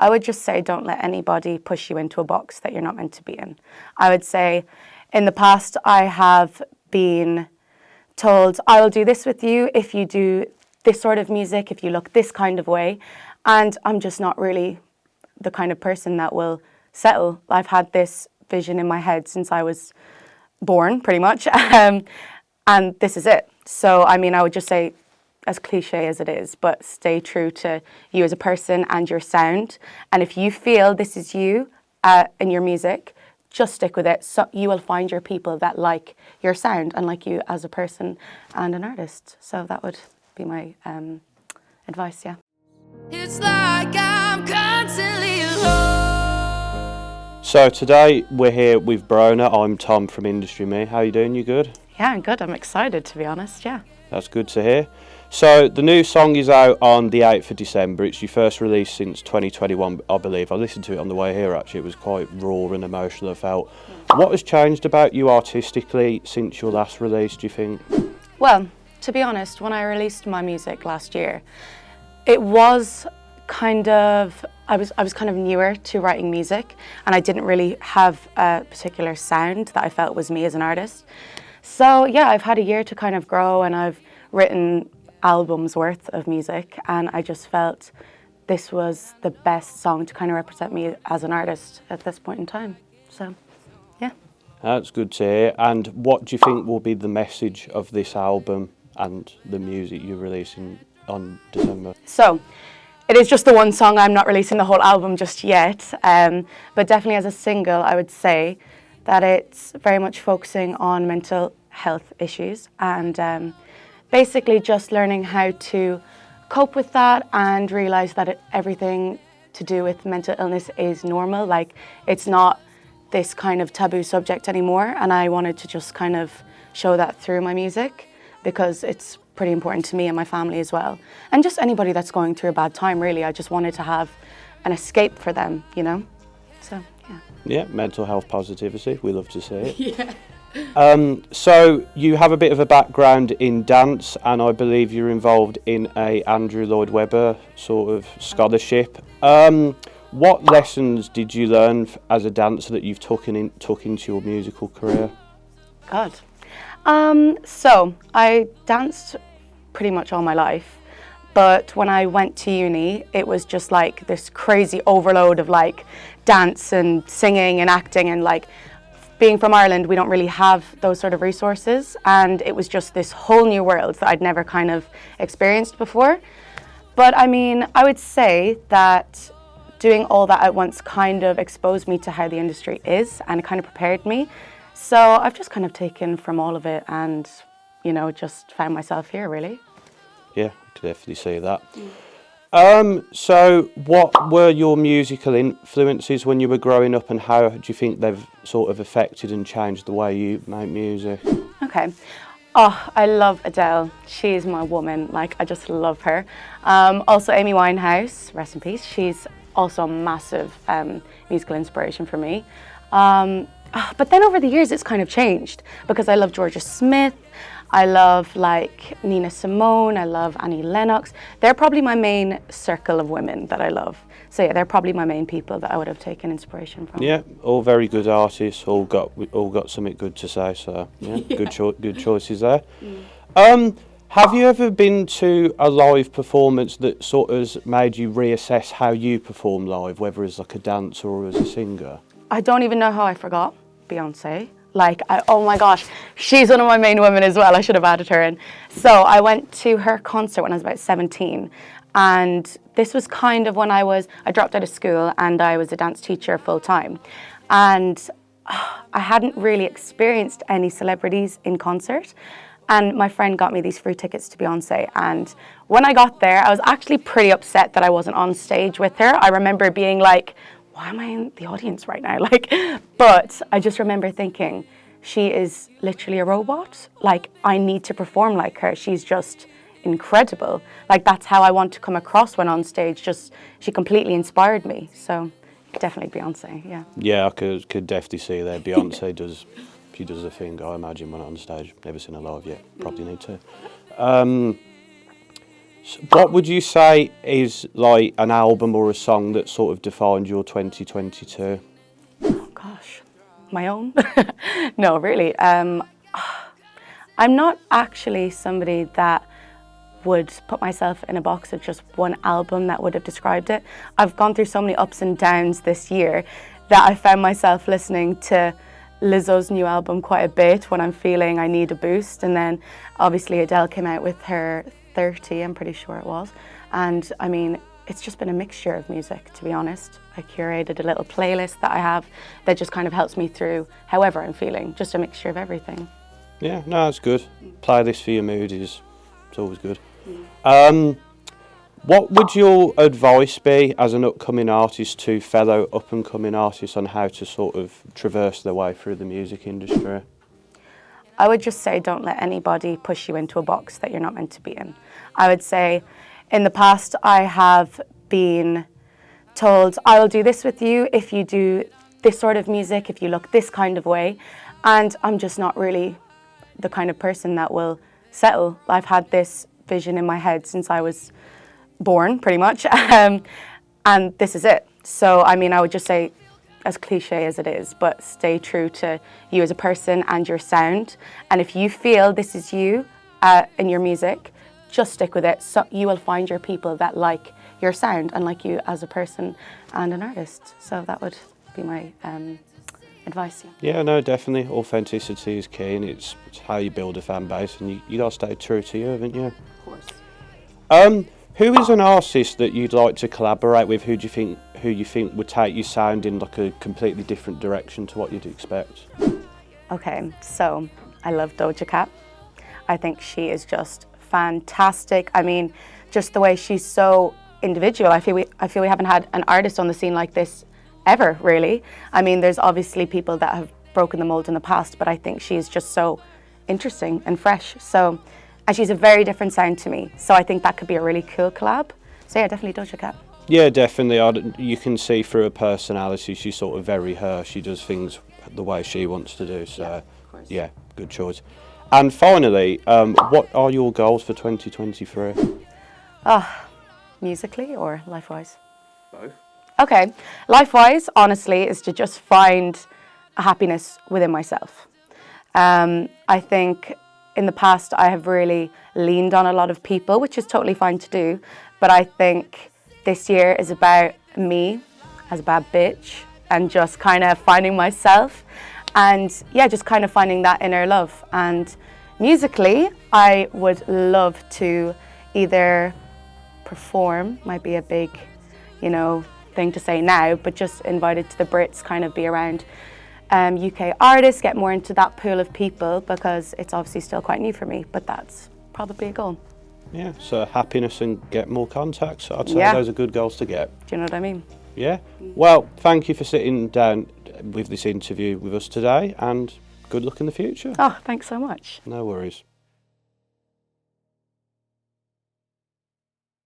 I would just say don't let anybody push you into a box that you're not meant to be in. I would say in the past I have been told, I will do this with you if you do this sort of music, if you look this kind of way. And I'm just not really the kind of person that will settle. I've had this vision in my head since I was born, pretty much. And this is it. So, I mean, I would just say, as cliche as it is, but stay true to you as a person and your sound. And if you feel this is you in your music, just stick with it. So you will find your people that like your sound and like you as a person and an artist. So that would be my advice, yeah. It's like I'm constantly alone. So today we're here with Bronagh. I'm Tom from IndustryMe. How you doing? You good? Yeah, I'm good. I'm excited, to be honest, yeah. That's good to hear. So the new song is out on the 8th of December. It's your first release since 2021, I believe. I listened to it on the way here, actually. It was quite raw and emotional, I felt. What has changed about you artistically since your last release, do you think? Well, to be honest, when I released my music last year, it was kind of, I was kind of newer to writing music, and I didn't really have a particular sound that I felt was me as an artist. So yeah, I've had a year to kind of grow, and I've written albums worth of music, and I just felt this was the best song to kind of represent me as an artist at this point in time. So yeah. That's good to hear. And what do you think will be the message of this album and the music you're releasing on December? So it is just the one song. I'm not releasing the whole album just yet, but definitely as a single I would say that it's very much focusing on mental health issues and basically just learning how to cope with that and realise that everything to do with mental illness is normal. Like, it's not this kind of taboo subject anymore, and I wanted to just kind of show that through my music because it's pretty important to me and my family as well. And just anybody that's going through a bad time, really. I just wanted to have an escape for them, you know? So, yeah. Yeah, mental health positivity. We love to see it. Yeah. So you have a bit of a background in dance, and I believe you're involved in a Andrew Lloyd Webber sort of scholarship. What lessons did you learn as a dancer that you've took into your musical career? God. So I danced pretty much all my life, but when I went to uni, it was just like this crazy overload of like dance and singing and acting, and like being from Ireland, we don't really have those sort of resources, and it was just this whole new world that I'd never kind of experienced before. But I mean, I would say that doing all that at once kind of exposed me to how the industry is and kind of prepared me. So I've just kind of taken from all of it and, you know, just found myself here, really. Yeah, I could definitely see that. So what were your musical influences when you were growing up, and how do you think they've sort of affected and changed the way you make music? Okay. Oh, I love Adele. She is my woman. Like, I just love her. Also Amy Winehouse, rest in peace. She's also a massive musical inspiration for me. But then over the years it's kind of changed because I love Georgia Smith. I love like Nina Simone, I love Annie Lennox. They're probably my main circle of women that I love. So yeah, they're probably my main people that I would have taken inspiration from. Yeah, all very good artists, all got something good to say, so yeah, yeah. Good choices there. Have you ever been to a live performance that sort of made you reassess how you perform live, whether as like a dancer or as a singer? I don't even know how I forgot Beyonce. Like, oh my gosh, she's one of my main women as well. I should have added her in. So I went to her concert when I was about 17. And this was kind of when I dropped out of school and I was a dance teacher full time. And I hadn't really experienced any celebrities in concert. And my friend got me these free tickets to Beyonce. And when I got there, I was actually pretty upset that I wasn't on stage with her. I remember being like, why am I in the audience right now? Like, but I just remember thinking, she is literally a robot. Like, I need to perform like her. She's just incredible. Like, that's how I want to come across when on stage. Just, she completely inspired me. So definitely Beyonce, yeah. Yeah, I could definitely see that. Beyonce does a thing, I imagine, when on stage. Never seen her live yet. Probably need to. What would you say is like an album or a song that sort of defined your 2022? Oh gosh, my own? No, really. I'm not actually somebody that would put myself in a box of just one album that would have described it. I've gone through so many ups and downs this year that I found myself listening to Lizzo's new album quite a bit when I'm feeling I need a boost. And then obviously Adele came out with her 30, I'm pretty sure it was. And I mean, it's just been a mixture of music, to be honest. I curated a little playlist that I have that just kind of helps me through however I'm feeling, just a mixture of everything. Yeah, no, it's good. Playlist for your mood it's always good. What would your advice be as an upcoming artist to fellow up-and-coming artists on how to sort of traverse their way through the music industry? I would just say don't let anybody push you into a box that you're not meant to be in. I would say in the past I have been told I will do this with you if you do this sort of music, if you look this kind of way, and I'm just not really the kind of person that will settle. I've had this vision in my head since I was born, pretty much, and this is it. So I mean, I would just say, as cliche as it is, but stay true to you as a person and your sound. And if you feel this is you in your music, just stick with it. So you will find your people that like your sound and like you as a person and an artist. So that would be my advice. Yeah, no, definitely. Authenticity is key, and it's how you build a fan base, and you gotta stay true to you, haven't you? Of course. Who is an artist that you'd like to collaborate with? Who you think would take your sound in like a completely different direction to what you'd expect? Okay, so I love Doja Cat. I think she is just fantastic. I mean, just the way she's so individual. I feel we haven't had an artist on the scene like this ever, really. I mean, there's obviously people that have broken the mold in the past, but I think she's just so interesting and fresh. And she's a very different sound to me. So I think that could be a really cool collab. So yeah, definitely Doja Cat. Yeah, definitely. You can see through her personality, she's sort of very her. She does things the way she wants to do. So yeah, good choice. And finally, what are your goals for 2023? Musically or life-wise? Both. Okay, life-wise, honestly, is to just find a happiness within myself. I think in the past I have really leaned on a lot of people, which is totally fine to do, but I think this year is about me as a bad bitch and just kind of finding myself and yeah, just kind of finding that inner love. And musically, I would love to either perform, might be a big, thing to say now, but just invited to the Brits, kind of be around UK artists, get more into that pool of people, because it's obviously still quite new for me, but that's probably a goal. Yeah, so happiness and get more contacts. I'd say those are good goals to get. Do you know what I mean? Yeah. Well, thank you for sitting down with this interview with us today, and good luck in the future. Oh, thanks so much. No worries.